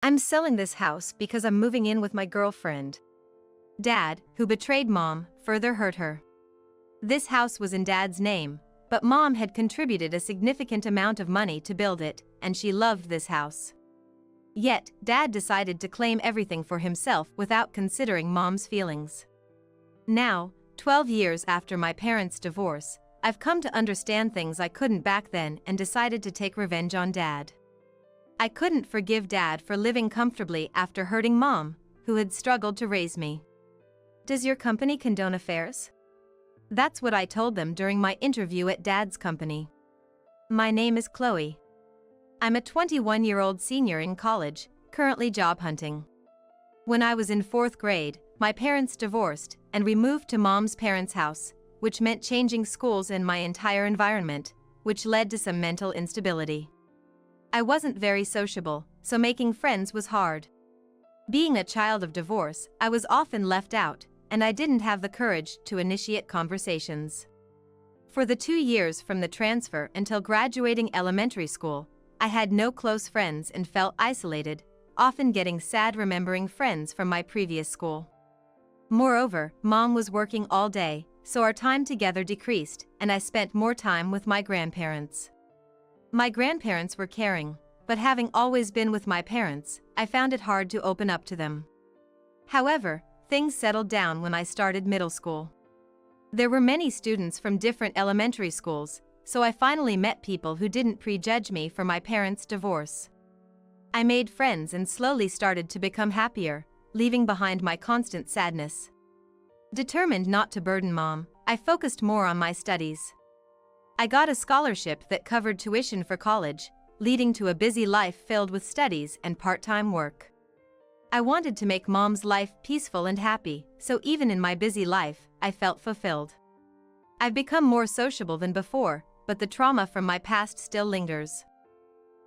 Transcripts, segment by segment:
I'm selling this house because I'm moving in with my girlfriend. Dad, who betrayed Mom, further hurt her. This house was in Dad's name, but Mom had contributed a significant amount of money to build it, and she loved this house. Yet, Dad decided to claim everything for himself without considering Mom's feelings. Now, 12 years after my parents' divorce, I've come to understand things I couldn't back then and decided to take revenge on Dad. I couldn't forgive Dad for living comfortably after hurting Mom, who had struggled to raise me. Does your company condone affairs? That's what I told them during my interview at Dad's company. My name is Chloe. I'm a 21-year-old senior in college, currently job hunting. When I was in 4th grade, my parents divorced, and we moved to Mom's parents' house, which meant changing schools and my entire environment, which led to some mental instability. I wasn't very sociable, so making friends was hard. Being a child of divorce, I was often left out, and I didn't have the courage to initiate conversations. For the 2 years from the transfer until graduating elementary school, I had no close friends and felt isolated, often getting sad remembering friends from my previous school. Moreover, Mom was working all day, so our time together decreased, and I spent more time with my grandparents. My grandparents were caring, but having always been with my parents, I found it hard to open up to them. However, things settled down when I started middle school. There were many students from different elementary schools, so I finally met people who didn't prejudge me for my parents' divorce. I made friends and slowly started to become happier, leaving behind my constant sadness. Determined not to burden Mom, I focused more on my studies. I got a scholarship that covered tuition for college, leading to a busy life filled with studies and part-time work. I wanted to make Mom's life peaceful and happy, so even in my busy life, I felt fulfilled. I've become more sociable than before, but the trauma from my past still lingers.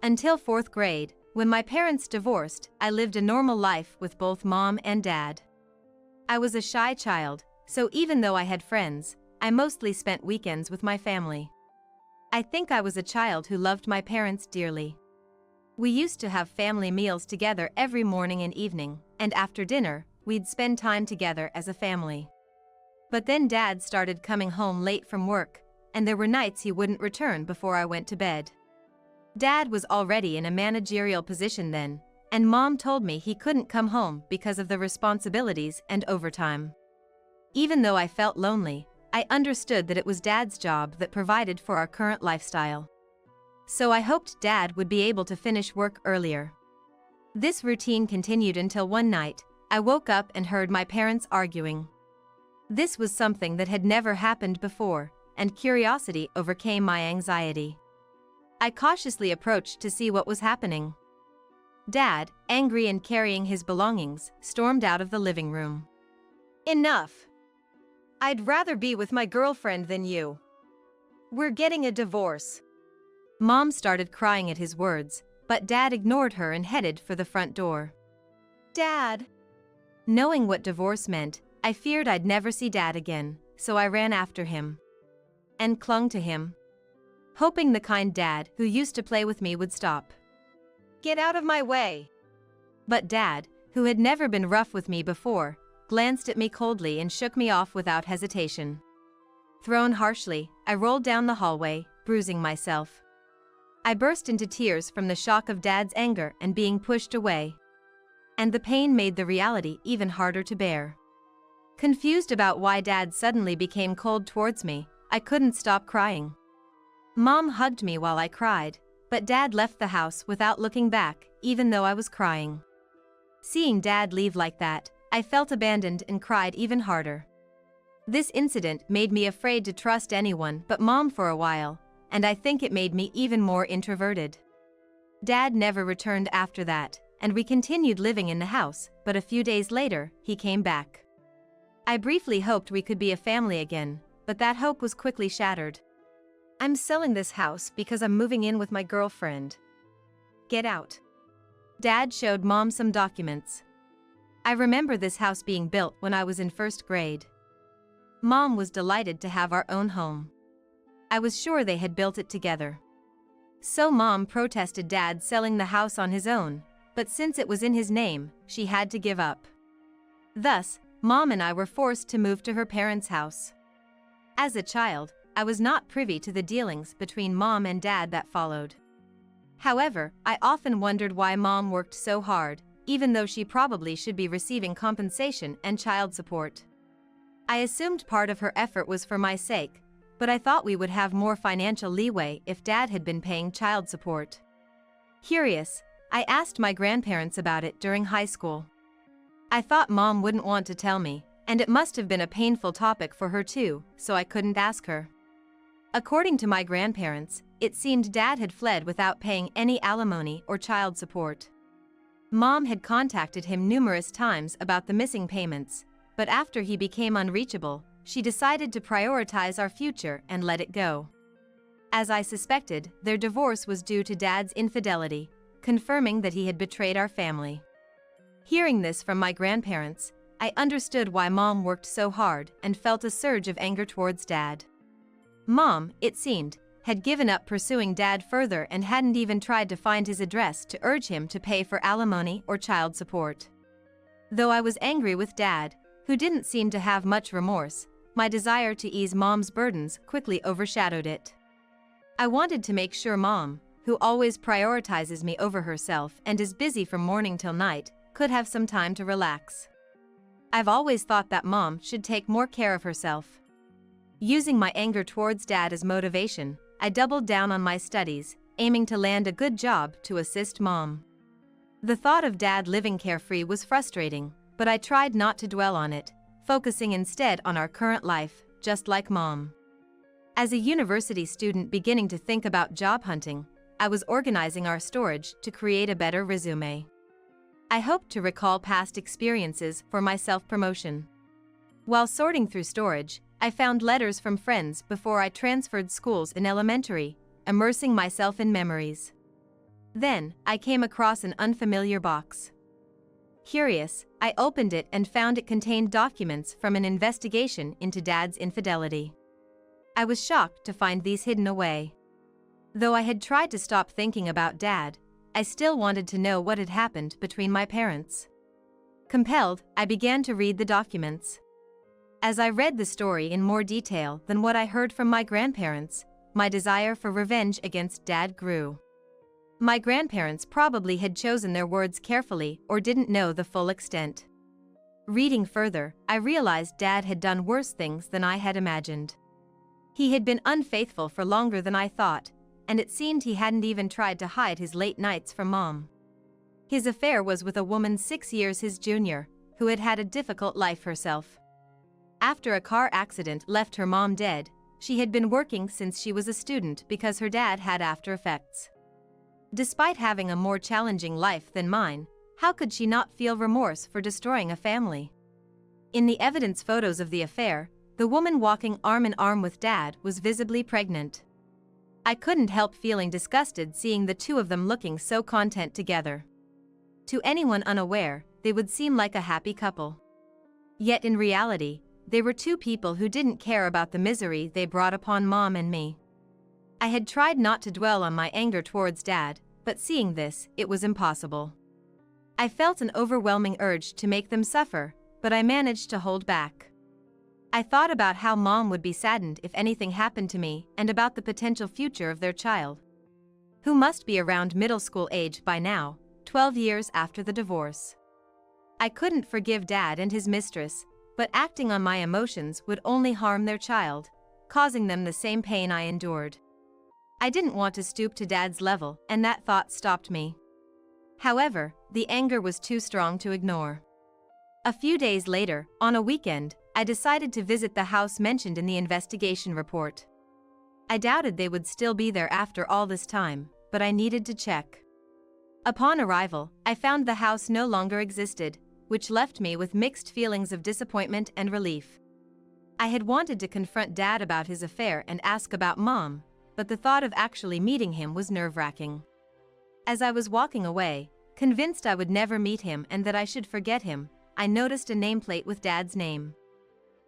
Until 4th grade, when my parents divorced, I lived a normal life with both Mom and Dad. I was a shy child, so even though I had friends, I mostly spent weekends with my family. I think I was a child who loved my parents dearly. We used to have family meals together every morning and evening, and after dinner, we'd spend time together as a family. But then Dad started coming home late from work, and there were nights he wouldn't return before I went to bed. Dad was already in a managerial position then, and Mom told me he couldn't come home because of the responsibilities and overtime. Even though I felt lonely, I understood that it was Dad's job that provided for our current lifestyle. So I hoped Dad would be able to finish work earlier. This routine continued until one night, I woke up and heard my parents arguing. This was something that had never happened before, and curiosity overcame my anxiety. I cautiously approached to see what was happening. Dad, angry and carrying his belongings, stormed out of the living room. Enough! I'd rather be with my girlfriend than you. We're getting a divorce. Mom started crying at his words, but Dad ignored her and headed for the front door. Dad! Knowing what divorce meant, I feared I'd never see Dad again, so I ran after him and clung to him, hoping the kind Dad who used to play with me would stop. Get out of my way! But Dad, who had never been rough with me before, glanced at me coldly and shook me off without hesitation. Thrown harshly, I rolled down the hallway, bruising myself. I burst into tears from the shock of Dad's anger and being pushed away. And the pain made the reality even harder to bear. Confused about why Dad suddenly became cold towards me, I couldn't stop crying. Mom hugged me while I cried, but Dad left the house without looking back, even though I was crying. Seeing Dad leave like that, I felt abandoned and cried even harder. This incident made me afraid to trust anyone but Mom for a while, and I think it made me even more introverted. Dad never returned after that, and we continued living in the house, but a few days later, he came back. I briefly hoped we could be a family again, but that hope was quickly shattered. I'm selling this house because I'm moving in with my girlfriend. Get out. Dad showed Mom some documents. I remember this house being built when I was in 1st grade. Mom was delighted to have our own home. I was sure they had built it together. So Mom protested Dad selling the house on his own, but since it was in his name, she had to give up. Thus, Mom and I were forced to move to her parents' house. As a child, I was not privy to the dealings between Mom and Dad that followed. However, I often wondered why Mom worked so hard, even though she probably should be receiving compensation and child support. I assumed part of her effort was for my sake, but I thought we would have more financial leeway if Dad had been paying child support. Curious, I asked my grandparents about it during high school. I thought Mom wouldn't want to tell me, and it must have been a painful topic for her too, so I couldn't ask her. According to my grandparents, it seemed Dad had fled without paying any alimony or child support. Mom had contacted him numerous times about the missing payments, but after he became unreachable, she decided to prioritize our future and let it go. As I suspected, their divorce was due to Dad's infidelity, confirming that he had betrayed our family. Hearing this from my grandparents, I understood why Mom worked so hard and felt a surge of anger towards Dad. Mom, it seemed, had given up pursuing Dad further and hadn't even tried to find his address to urge him to pay for alimony or child support. Though I was angry with Dad, who didn't seem to have much remorse, my desire to ease Mom's burdens quickly overshadowed it. I wanted to make sure Mom, who always prioritizes me over herself and is busy from morning till night, could have some time to relax. I've always thought that Mom should take more care of herself. Using my anger towards Dad as motivation, I doubled down on my studies, aiming to land a good job to assist Mom. The thought of Dad living carefree was frustrating, but I tried not to dwell on it, focusing instead on our current life, just like Mom. As a university student beginning to think about job hunting, I was organizing our storage to create a better resume. I hoped to recall past experiences for my self-promotion. While sorting through storage, I found letters from friends before I transferred schools in elementary, immersing myself in memories. Then, I came across an unfamiliar box. Curious, I opened it and found it contained documents from an investigation into Dad's infidelity. I was shocked to find these hidden away. Though I had tried to stop thinking about Dad, I still wanted to know what had happened between my parents. Compelled, I began to read the documents. As I read the story in more detail than what I heard from my grandparents, my desire for revenge against Dad grew. My grandparents probably had chosen their words carefully or didn't know the full extent. Reading further, I realized Dad had done worse things than I had imagined. He had been unfaithful for longer than I thought, and it seemed he hadn't even tried to hide his late nights from Mom. His affair was with a woman 6 years his junior, who had had a difficult life herself. After a car accident left her mom dead, she had been working since she was a student because her dad had after effects. Despite having a more challenging life than mine, how could she not feel remorse for destroying a family? In the evidence photos of the affair, the woman walking arm in arm with Dad was visibly pregnant. I couldn't help feeling disgusted seeing the two of them looking so content together. To anyone unaware, they would seem like a happy couple. Yet in reality, they were two people who didn't care about the misery they brought upon Mom and me. I had tried not to dwell on my anger towards Dad, but seeing this, it was impossible. I felt an overwhelming urge to make them suffer, but I managed to hold back. I thought about how Mom would be saddened if anything happened to me and about the potential future of their child, who must be around middle school age by now, 12 years after the divorce. I couldn't forgive Dad and his mistress, but acting on my emotions would only harm their child, causing them the same pain I endured. I didn't want to stoop to Dad's level, and that thought stopped me. However, the anger was too strong to ignore. A few days later, on a weekend, I decided to visit the house mentioned in the investigation report. I doubted they would still be there after all this time, but I needed to check. Upon arrival, I found the house no longer existed, which left me with mixed feelings of disappointment and relief. I had wanted to confront Dad about his affair and ask about Mom, but the thought of actually meeting him was nerve-wracking. As I was walking away, convinced I would never meet him and that I should forget him, I noticed a nameplate with Dad's name.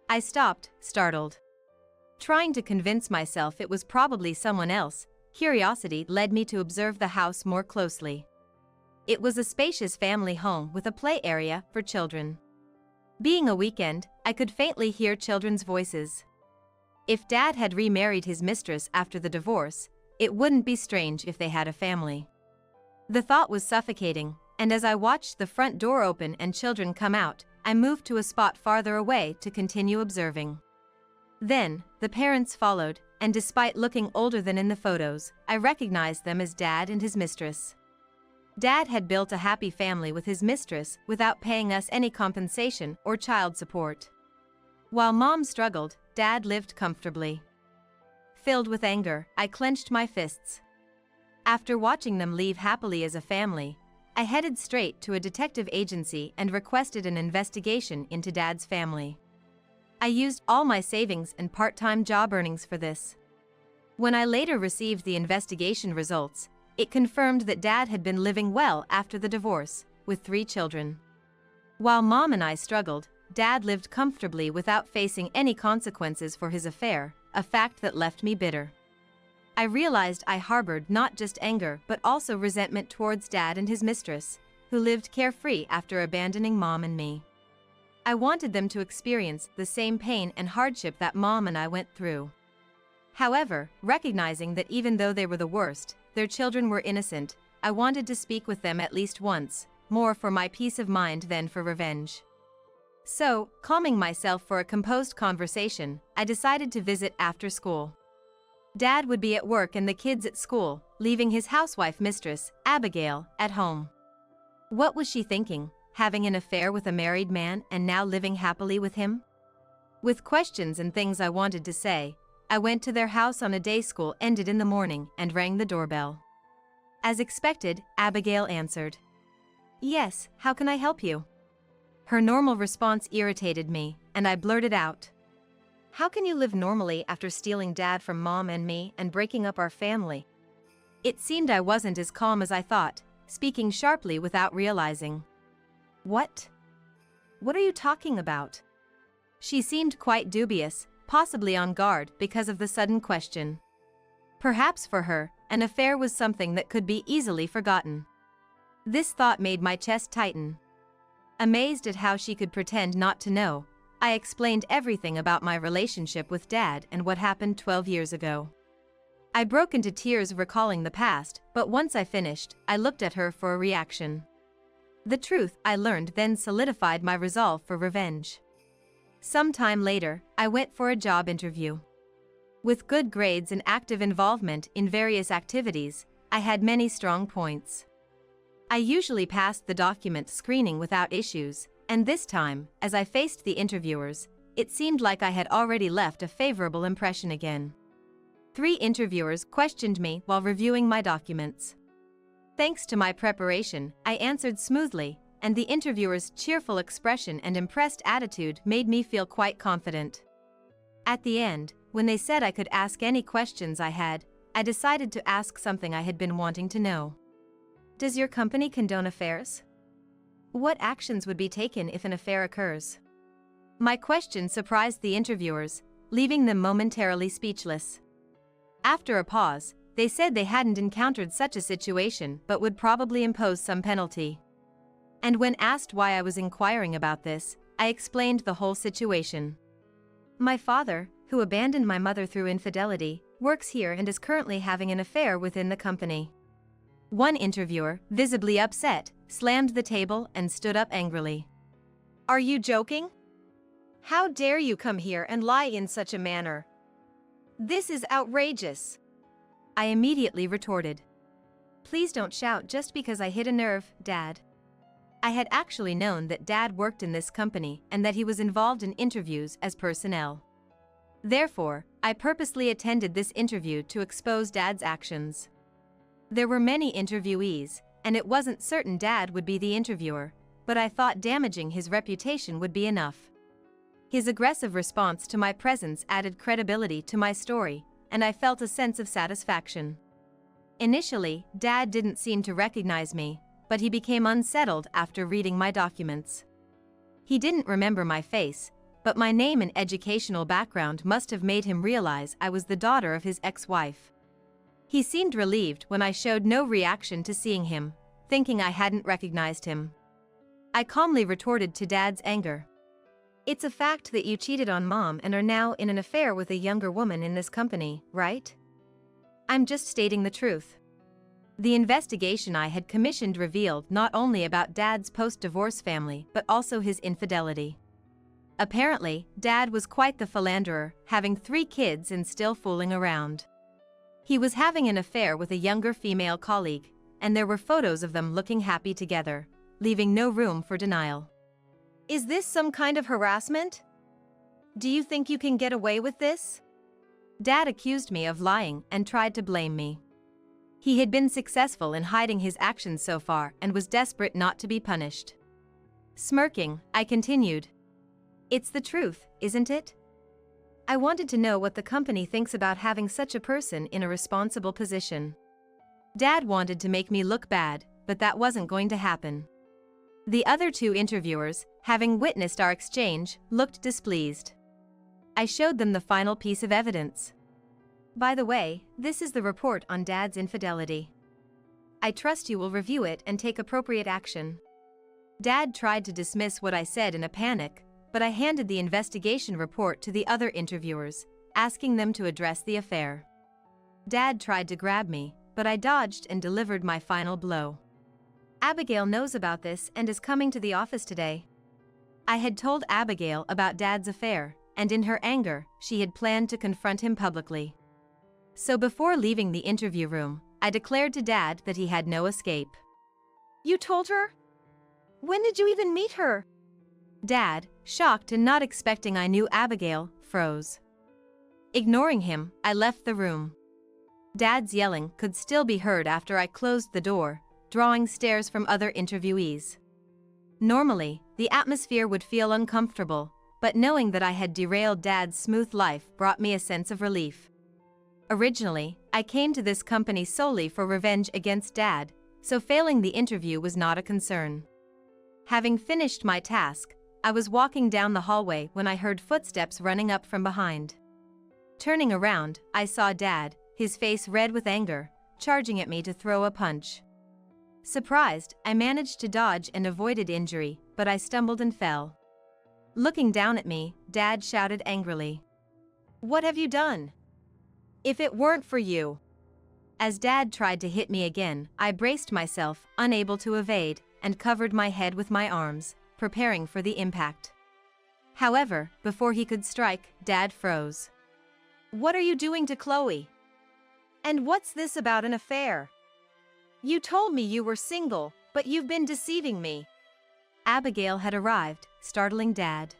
I stopped, startled. Trying to convince myself it was probably someone else, curiosity led me to observe the house more closely. It was a spacious family home with a play area for children. Being a weekend, I could faintly hear children's voices. If Dad had remarried his mistress after the divorce, it wouldn't be strange if they had a family. The thought was suffocating, and as I watched the front door open and children come out, I moved to a spot farther away to continue observing. Then, the parents followed, and despite looking older than in the photos, I recognized them as Dad and his mistress. Dad had built a happy family with his mistress without paying us any compensation or child support. While Mom struggled, Dad lived comfortably. Filled with anger, I clenched my fists. After watching them leave happily as a family, I headed straight to a detective agency and requested an investigation into Dad's family. I used all my savings and part-time job earnings for this. When I later received the investigation results, it confirmed that Dad had been living well after the divorce, with 3 children. While Mom and I struggled, Dad lived comfortably without facing any consequences for his affair, a fact that left me bitter. I realized I harbored not just anger but also resentment towards Dad and his mistress, who lived carefree after abandoning Mom and me. I wanted them to experience the same pain and hardship that Mom and I went through. However, recognizing that even though they were the worst, their children were innocent, I wanted to speak with them at least once, more for my peace of mind than for revenge. So, calming myself for a composed conversation, I decided to visit after school. Dad would be at work and the kids at school, leaving his housewife mistress, Abigail, at home. What was she thinking, having an affair with a married man and now living happily with him? With questions and things I wanted to say, I went to their house on a day school ended in the morning and rang the doorbell. As expected, Abigail answered. "Yes, how can I help you?" Her normal response irritated me, and I blurted out, "How can you live normally after stealing Dad from Mom and me and breaking up our family?" It seemed I wasn't as calm as I thought, speaking sharply without realizing. "What? What are you talking about?" She seemed quite dubious, possibly on guard because of the sudden question. Perhaps for her, an affair was something that could be easily forgotten. This thought made my chest tighten. Amazed at how she could pretend not to know, I explained everything about my relationship with Dad and what happened 12 years ago. I broke into tears recalling the past, but once I finished, I looked at her for a reaction. The truth I learned then solidified my resolve for revenge. Some time later, I went for a job interview. With good grades and active involvement in various activities, I had many strong points. I usually passed the document screening without issues, and this time, as I faced the interviewers, it seemed like I had already left a favorable impression again. 3 interviewers questioned me while reviewing my documents. Thanks to my preparation, I answered smoothly, and the interviewer's cheerful expression and impressed attitude made me feel quite confident. At the end, when they said I could ask any questions I had, I decided to ask something I had been wanting to know. Does your company condone affairs? What actions would be taken if an affair occurs? My question surprised the interviewers, leaving them momentarily speechless. After a pause, they said they hadn't encountered such a situation but would probably impose some penalty. And when asked why I was inquiring about this, I explained the whole situation. My father, who abandoned my mother through infidelity, works here and is currently having an affair within the company. One interviewer, visibly upset, slammed the table and stood up angrily. Are you joking? How dare you come here and lie in such a manner? This is outrageous. I immediately retorted. Please don't shout just because I hit a nerve, Dad. I had actually known that Dad worked in this company and that he was involved in interviews as personnel. Therefore, I purposely attended this interview to expose Dad's actions. There were many interviewees, and it wasn't certain Dad would be the interviewer, but I thought damaging his reputation would be enough. His aggressive response to my presence added credibility to my story, and I felt a sense of satisfaction. Initially, Dad didn't seem to recognize me, but he became unsettled after reading my documents. He didn't remember my face, but my name and educational background must have made him realize I was the daughter of his ex-wife. He seemed relieved when I showed no reaction to seeing him, thinking I hadn't recognized him. I calmly retorted to Dad's anger. It's a fact that you cheated on Mom and are now in an affair with a younger woman in this company, right? I'm just stating the truth. The investigation I had commissioned revealed not only about Dad's post-divorce family but also his infidelity. Apparently, Dad was quite the philanderer, having 3 kids and still fooling around. He was having an affair with a younger female colleague, and there were photos of them looking happy together, leaving no room for denial. Is this some kind of harassment? Do you think you can get away with this? Dad accused me of lying and tried to blame me. He had been successful in hiding his actions so far and was desperate not to be punished. Smirking, I continued. It's the truth, isn't it? I wanted to know what the company thinks about having such a person in a responsible position. Dad wanted to make me look bad, but that wasn't going to happen. The other 2 interviewers, having witnessed our exchange, looked displeased. I showed them the final piece of evidence. By the way, this is the report on Dad's infidelity. I trust you will review it and take appropriate action. Dad tried to dismiss what I said in a panic, but I handed the investigation report to the other interviewers, asking them to address the affair. Dad tried to grab me, but I dodged and delivered my final blow. Abigail knows about this and is coming to the office today. I had told Abigail about Dad's affair, and in her anger, she had planned to confront him publicly. So before leaving the interview room, I declared to Dad that he had no escape. You told her? When did you even meet her? Dad, shocked and not expecting I knew Abigail, froze. Ignoring him, I left the room. Dad's yelling could still be heard after I closed the door, drawing stares from other interviewees. Normally, the atmosphere would feel uncomfortable, but knowing that I had derailed Dad's smooth life brought me a sense of relief. Originally, I came to this company solely for revenge against Dad, so failing the interview was not a concern. Having finished my task, I was walking down the hallway when I heard footsteps running up from behind. Turning around, I saw Dad, his face red with anger, charging at me to throw a punch. Surprised, I managed to dodge and avoided injury, but I stumbled and fell. Looking down at me, Dad shouted angrily. What have you done? If it weren't for you. As Dad tried to hit me again, I braced myself, unable to evade, and covered my head with my arms, preparing for the impact. However, before he could strike, Dad froze. What are you doing to Chloe? And what's this about an affair? You told me you were single, but you've been deceiving me. Abigail had arrived, startling Dad.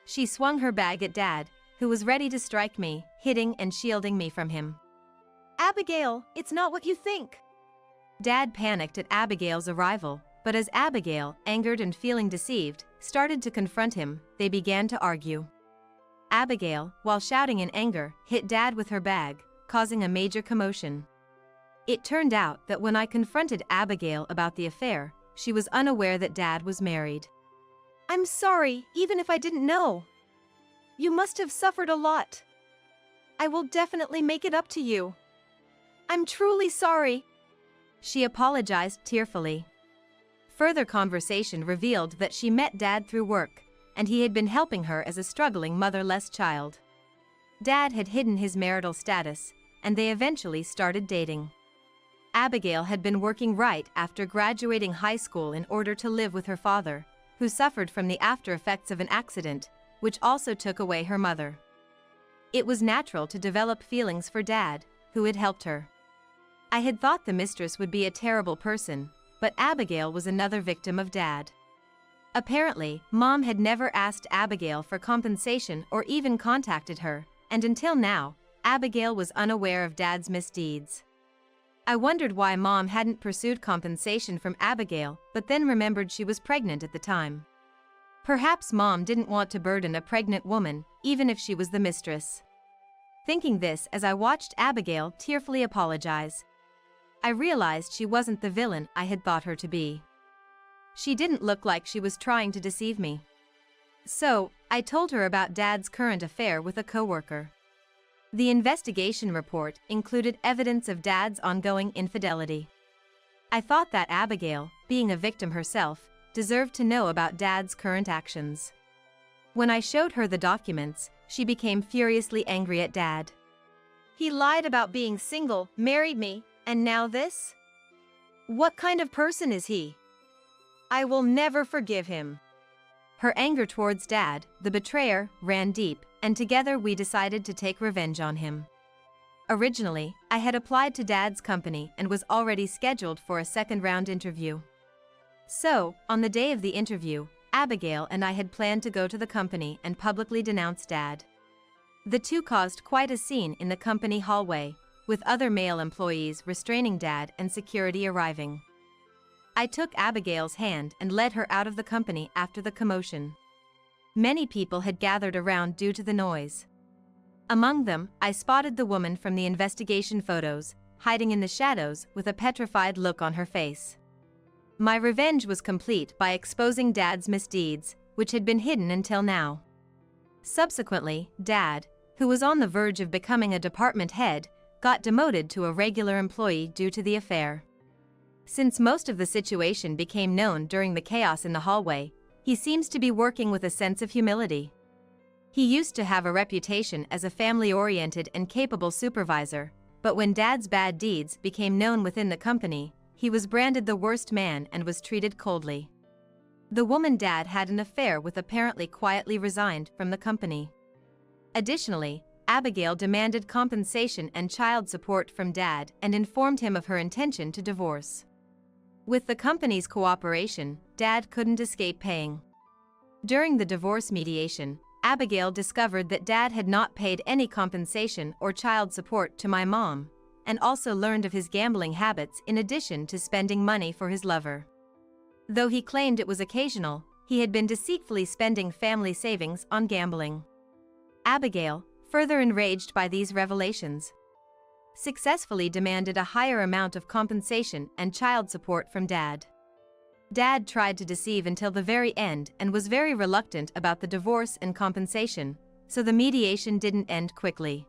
She swung her bag at Dad, who was ready to strike me, hitting and shielding me from him. Abigail, it's not what you think. Dad panicked at Abigail's arrival, but as Abigail, angered and feeling deceived, started to confront him, they began to argue. Abigail, while shouting in anger, hit Dad with her bag, causing a major commotion. It turned out that when I confronted Abigail about the affair, she was unaware that Dad was married. I'm sorry, even if I didn't know. You must have suffered a lot. I will definitely make it up to you. I'm truly sorry. She apologized tearfully. Further conversation revealed that she met Dad through work, and he had been helping her as a struggling motherless child. Dad had hidden his marital status, and they eventually started dating. Abigail had been working right after graduating high school in order to live with her father, who suffered from the after effects of an accident, which also took away her mother. It was natural to develop feelings for Dad, who had helped her. I had thought the mistress would be a terrible person, but Abigail was another victim of Dad. Apparently, Mom had never asked Abigail for compensation or even contacted her, and until now, Abigail was unaware of Dad's misdeeds. I wondered why Mom hadn't pursued compensation from Abigail, but then remembered she was pregnant at the time. Perhaps Mom didn't want to burden a pregnant woman, even if she was the mistress. Thinking this as I watched Abigail tearfully apologize, I realized she wasn't the villain I had thought her to be. She didn't look like she was trying to deceive me. So, I told her about Dad's current affair with a coworker. The investigation report included evidence of Dad's ongoing infidelity. I thought that Abigail, being a victim herself, deserved to know about Dad's current actions. When I showed her the documents, she became furiously angry at Dad. He lied about being single, married me, and now this? What kind of person is he? I will never forgive him. Her anger towards Dad, the betrayer, ran deep, and together we decided to take revenge on him. Originally, I had applied to Dad's company and was already scheduled for a second-round interview. So, on the day of the interview, Abigail and I had planned to go to the company and publicly denounce Dad. The two caused quite a scene in the company hallway, with other male employees restraining Dad and security arriving. I took Abigail's hand and led her out of the company after the commotion. Many people had gathered around due to the noise. Among them, I spotted the woman from the investigation photos, hiding in the shadows with a petrified look on her face. My revenge was complete by exposing Dad's misdeeds, which had been hidden until now. Subsequently, Dad, who was on the verge of becoming a department head, got demoted to a regular employee due to the affair. Since most of the situation became known during the chaos in the hallway, he seems to be working with a sense of humility. He used to have a reputation as a family-oriented and capable supervisor, but when Dad's bad deeds became known within the company, he was branded the worst man and was treated coldly. The woman Dad had an affair with apparently quietly resigned from the company. Additionally, Abigail demanded compensation and child support from Dad and informed him of her intention to divorce. With the company's cooperation, Dad couldn't escape paying. During the divorce mediation, Abigail discovered that Dad had not paid any compensation or child support to my mom, and also learned of his gambling habits in addition to spending money for his lover. Though he claimed it was occasional, he had been deceitfully spending family savings on gambling. Abigail, further enraged by these revelations, successfully demanded a higher amount of compensation and child support from Dad. Dad tried to deceive until the very end and was very reluctant about the divorce and compensation, so the mediation didn't end quickly.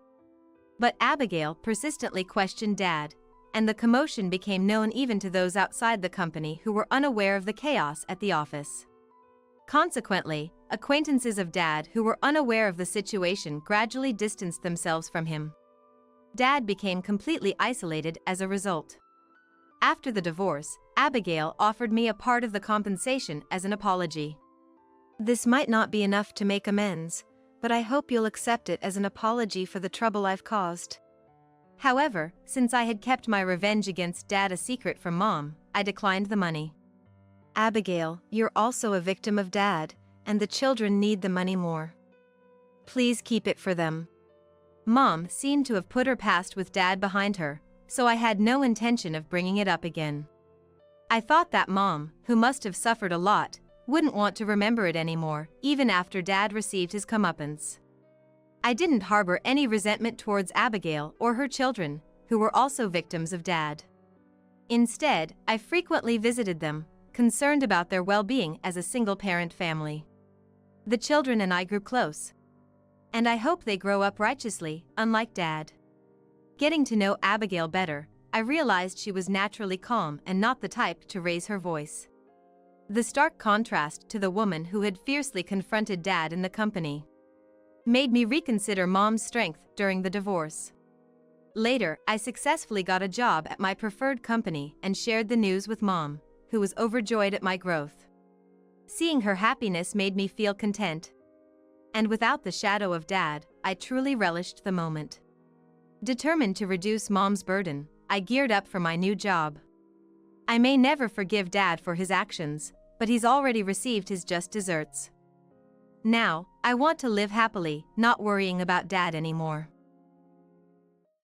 But Abigail persistently questioned Dad, and the commotion became known even to those outside the company who were unaware of the chaos at the office. Consequently, acquaintances of Dad who were unaware of the situation gradually distanced themselves from him. Dad became completely isolated as a result. After the divorce, Abigail offered me a part of the compensation as an apology. This might not be enough to make amends, but I hope you'll accept it as an apology for the trouble I've caused. However, since I had kept my revenge against Dad a secret from Mom, I declined the money. Abigail, you're also a victim of Dad, and the children need the money more. Please keep it for them. Mom seemed to have put her past with Dad behind her, so I had no intention of bringing it up again. I thought that Mom, who must have suffered a lot, wouldn't want to remember it anymore, even after Dad received his comeuppance. I didn't harbor any resentment towards Abigail or her children, who were also victims of Dad. Instead, I frequently visited them, concerned about their well-being as a single-parent family. The children and I grew close. And I hope they grow up righteously, unlike Dad. Getting to know Abigail better, I realized she was naturally calm and not the type to raise her voice. The stark contrast to the woman who had fiercely confronted Dad in the company made me reconsider Mom's strength during the divorce. Later, I successfully got a job at my preferred company and shared the news with Mom, who was overjoyed at my growth. Seeing her happiness made me feel content. And without the shadow of Dad, I truly relished the moment. Determined to reduce Mom's burden, I geared up for my new job. I may never forgive Dad for his actions, but he's already received his just desserts. Now, I want to live happily, not worrying about Dad anymore.